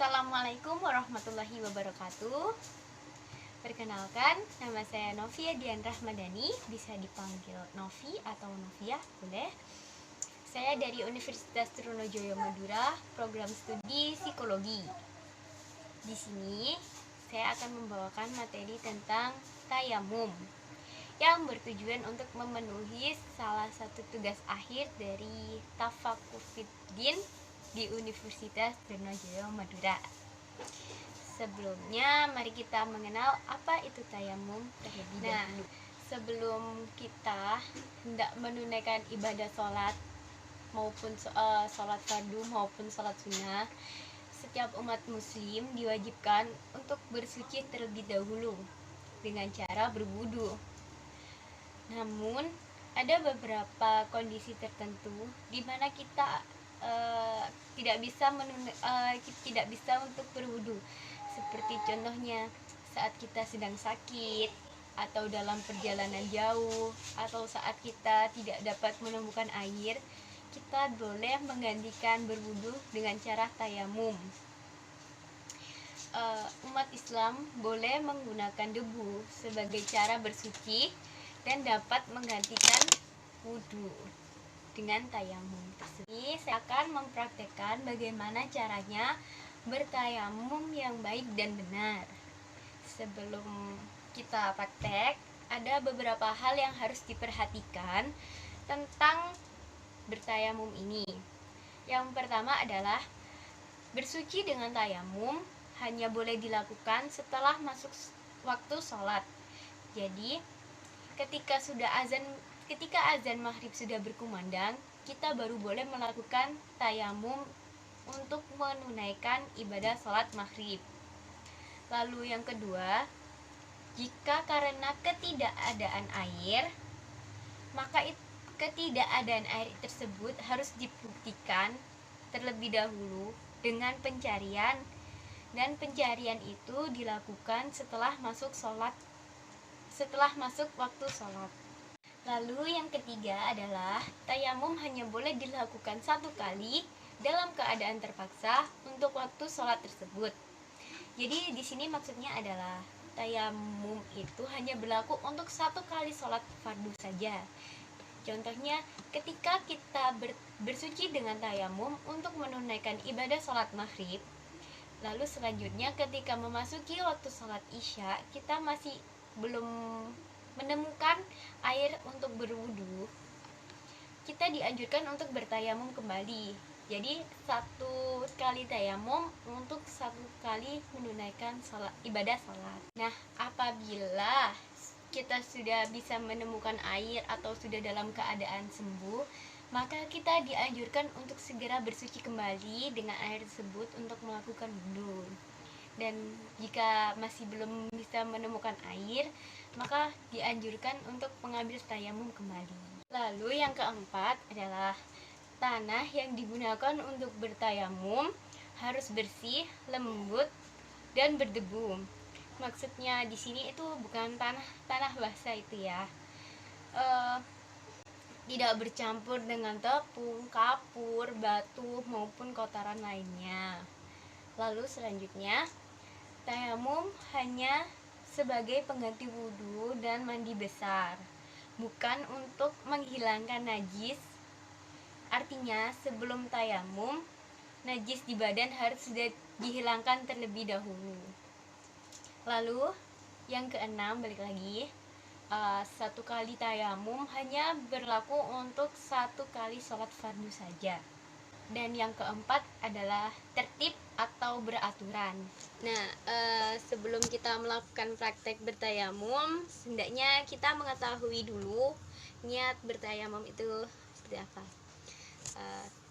Assalamualaikum warahmatullahi wabarakatuh. Perkenalkan, nama saya Novia Dian Rahmadani, bisa dipanggil Novi atau Novia, boleh. Saya dari Universitas Trunojoyo Madura, program studi psikologi. Di sini saya akan membawakan materi tentang tayamum yang bertujuan untuk memenuhi salah satu tugas akhir dari Tafakufiddin di Universitas Trunojoyo Madura. Sebelumnya, mari kita mengenal apa itu tayamum terlebih dahulu. Sebelum kita hendak menunaikan ibadah sholat maupun sholat fardu maupun sholat sunnah, setiap umat muslim diwajibkan untuk bersuci terlebih dahulu dengan cara berwudu. Namun, ada beberapa kondisi tertentu di mana kita tidak bisa untuk berwudu, seperti contohnya saat kita sedang sakit, atau dalam perjalanan jauh, atau saat kita tidak dapat menemukan air. Kita boleh menggantikan berwudu dengan cara tayamum. Umat Islam boleh menggunakan debu sebagai cara bersuci dan dapat menggantikan wudu dengan tayamum tersebut. Ini saya akan mempraktekkan bagaimana caranya bertayamum yang baik dan benar. Sebelum kita praktek, ada beberapa hal yang harus diperhatikan tentang bertayamum ini. Yang pertama adalah bersuci dengan tayamum hanya boleh dilakukan setelah masuk waktu sholat. Jadi, ketika azan maghrib sudah berkumandang, kita baru boleh melakukan tayamum untuk menunaikan ibadah sholat maghrib. Lalu yang kedua, jika karena ketidakadaan air, maka ketidakadaan air tersebut harus dibuktikan terlebih dahulu dengan pencarian, dan pencarian itu dilakukan setelah masuk waktu sholat. Lalu yang ketiga adalah tayamum hanya boleh dilakukan satu kali dalam keadaan terpaksa untuk waktu sholat tersebut. Jadi di sini maksudnya adalah tayamum itu hanya berlaku untuk satu kali sholat fardu saja. Contohnya ketika kita bersuci dengan tayamum untuk menunaikan ibadah sholat maghrib, lalu selanjutnya ketika memasuki waktu sholat isya, kita masih belum menemukan air untuk berwudu, kita dianjurkan untuk bertayamum kembali. Jadi satu kali tayamum untuk satu kali menunaikan ibadah sholat. Nah, apabila kita sudah bisa menemukan air atau sudah dalam keadaan sembuh, maka kita dianjurkan untuk segera bersuci kembali dengan air tersebut untuk melakukan wudu. Dan jika masih belum bisa menemukan air, maka dianjurkan untuk mengambil tayamum kembali. Lalu yang keempat adalah tanah yang digunakan untuk bertayamum harus bersih, lembut, dan berdebu. Maksudnya di sini itu bukan tanah basah itu ya. Tidak bercampur dengan tepung, kapur, batu, maupun kotoran lainnya. Lalu selanjutnya, tayamum hanya sebagai pengganti wudu dan mandi besar, bukan untuk menghilangkan najis. Artinya sebelum tayamum, najis di badan harus sudah dihilangkan terlebih dahulu. Lalu yang keenam, balik lagi, satu kali tayamum hanya berlaku untuk satu kali sholat fardu saja. Dan yang keempat adalah tertib atau beraturan. Nah, sebelum kita melakukan praktek bertayamum, hendaknya kita mengetahui dulu niat bertayamum itu seperti apa.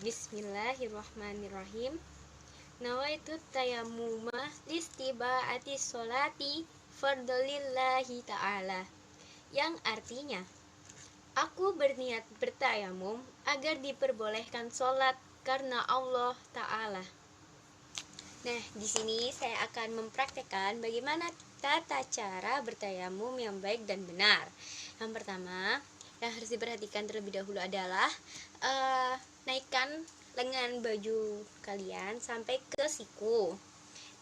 Bismillahirrahmanirrahim. Nawaitu tayammuma listiba'ati sholati fardolillahi ta'ala, yang artinya, aku berniat bertayamum agar diperbolehkan sholat karena Allah Ta'ala. Nah, di sini saya akan mempraktekkan bagaimana tata cara bertayamum yang baik dan benar. Yang pertama, yang harus diperhatikan terlebih dahulu adalah naikkan lengan baju kalian sampai ke siku.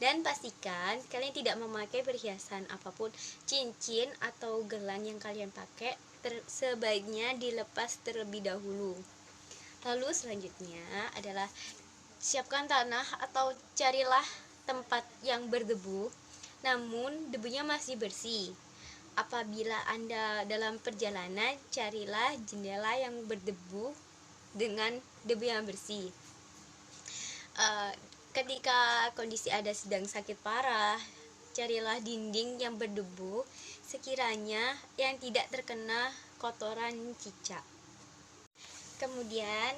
Dan pastikan kalian tidak memakai perhiasan apapun, cincin atau gelang yang kalian pakai sebaiknya dilepas terlebih dahulu. Lalu selanjutnya adalah siapkan tanah atau carilah tempat yang berdebu namun debunya masih bersih. Apabila Anda dalam perjalanan, carilah jendela yang berdebu dengan debu yang bersih. Ketika kondisi Anda sedang sakit parah, carilah dinding yang berdebu sekiranya yang tidak terkena kotoran cicak. Kemudian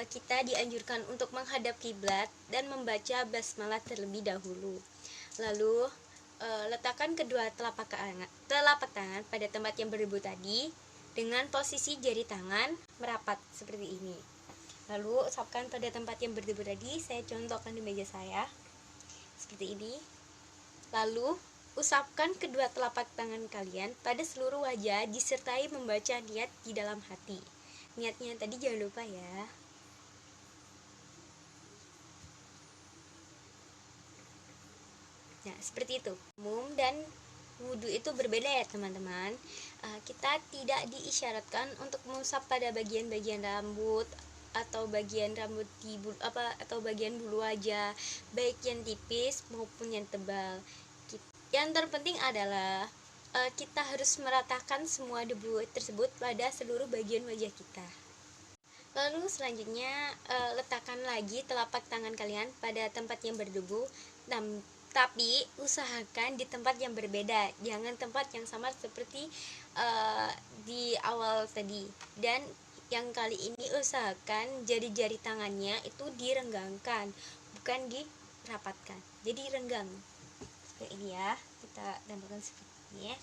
kita dianjurkan untuk menghadap kiblat dan membaca basmalah terlebih dahulu. Lalu letakkan kedua telapak tangan pada tempat yang berdebu tadi dengan posisi jari tangan merapat seperti ini. Lalu usapkan pada tempat yang berdebu tadi, saya contohkan di meja saya seperti ini. Lalu usapkan kedua telapak tangan kalian pada seluruh wajah disertai membaca niat di dalam hati. Niatnya tadi jangan lupa ya. Nah, seperti itu. Umum dan wudhu itu berbeda ya teman-teman. Kita tidak diisyaratkan untuk mengusap pada bagian-bagian rambut atau bagian rambut di atau bagian bulu wajah, baik yang tipis maupun yang tebal. Yang terpenting adalah kita harus meratakan semua debu tersebut pada seluruh bagian wajah kita. Lalu selanjutnya letakkan lagi telapak tangan kalian pada tempat yang berdebu, tapi usahakan di tempat yang berbeda, jangan tempat yang sama seperti di awal tadi. Dan yang kali ini usahakan jari-jari tangannya itu direnggangkan, bukan dirapatkan, jadi renggang seperti ini ya. Kita tambahkan seperti ini ya.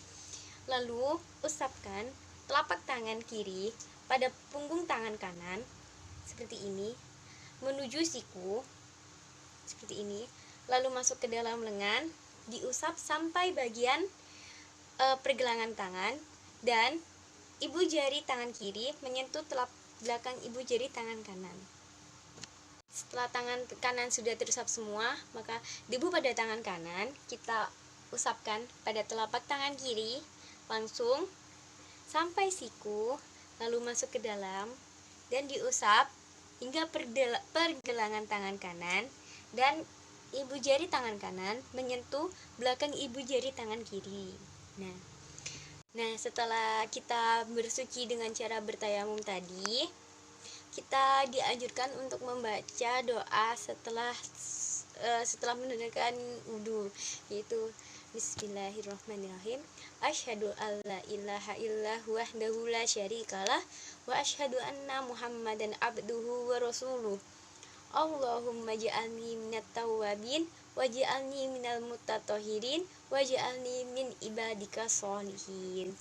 Lalu usapkan telapak tangan kiri pada punggung tangan kanan seperti ini menuju siku seperti ini, lalu masuk ke dalam lengan, diusap sampai bagian pergelangan tangan, dan ibu jari tangan kiri menyentuh telapak belakang ibu jari tangan kanan. Setelah tangan kanan sudah terusap semua, maka debu pada tangan kanan kita usapkan pada telapak tangan kiri langsung sampai siku, lalu masuk ke dalam dan diusap hingga pergelangan tangan kanan dan ibu jari tangan kanan menyentuh belakang ibu jari tangan kiri. Nah, setelah kita bersuci dengan cara bertayamum tadi, kita dianjurkan untuk membaca doa setelah menunaikan wudu, yaitu Bismillahirrahmanirrahim. Asyhadu alla ilaha illa wahdahu la syarikalah wa asyhadu anna Muhammadan abduhu wa rasuluh. Allahumma ja'alni minat tawwabin waj'alni minal mutatahhirin waj'alni min ibadika sholihin.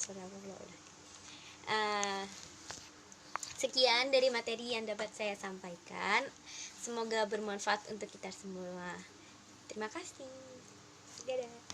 Sekian dari materi yang dapat saya sampaikan. Semoga bermanfaat untuk kita semua. Terima kasih. Dadah.